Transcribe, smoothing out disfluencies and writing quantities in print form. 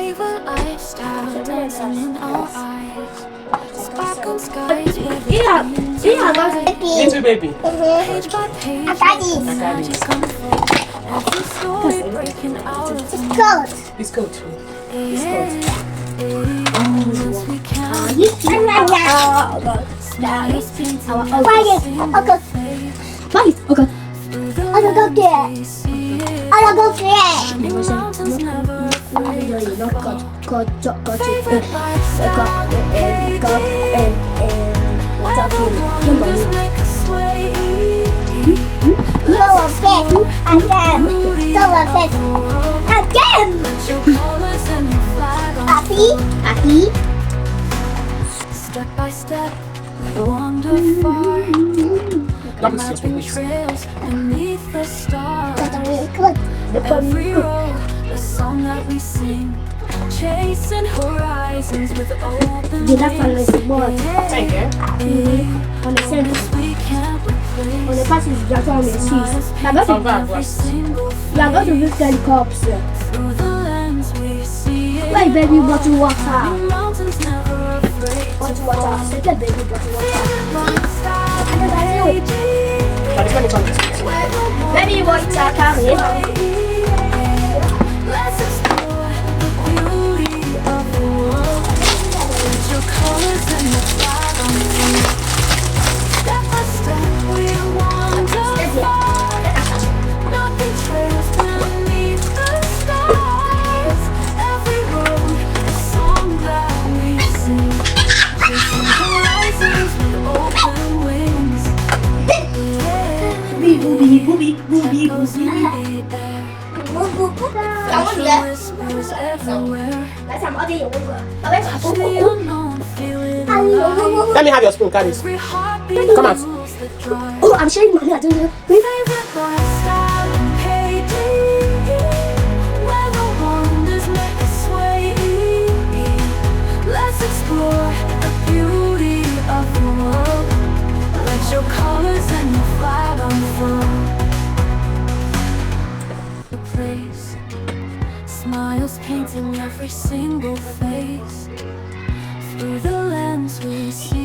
Flavor lifestyle dancing in our eyes. Sparkle skies where the Yeah, diamonds yeah, arise. Little baby. Page by page, Daddy. the magic unfolds. Every story breaking out of the Goat. It's good. once we count smiles painting Okay. every single Okay. face. Okay. Through the I don't go there. lens we see it. I don't go there. Climbing mountains never afraid to fall. Favorite Favorite lifestyle, hey, wonders make us sway. Go a bit again. Go a bit again. Let your colors and your flag unfold. Happy. Step by step, we wander far. Mapping trails beneath the stars. Every road, the song that we sing. Chasing horizons with open Get up on this board. Thank you. On the center. We can't replace. On the passage, you're telling me she's. Now go to. Every single Yeah, go to Victor Cops. through the lens we see it. Wait, baby, bottle water. Mountains never afraid to Bottle water. Second, baby, bottle water. lifestyle. But it's going to come. Baby, water, carry it. Let's explore the beauty of the world. Let your colors and your flag unfold. Step by step we wander far. Mapping trails beneath the stars. Every road, a song that we sing. Chasing horizons with open wings. Echoes in the air. Fashion whispers everywhere. The unknown feel it alive. Let me have your spoon, carry this. Every heartbeat Come out. moves the drive. Oh, I'm showing my hand. Favorite lifestyle in KD, where the wonders make us sway. Let's explore the beauty of the world. Let your colors and your flag unfurl. The place, smiles painting every single face. Through the lens we see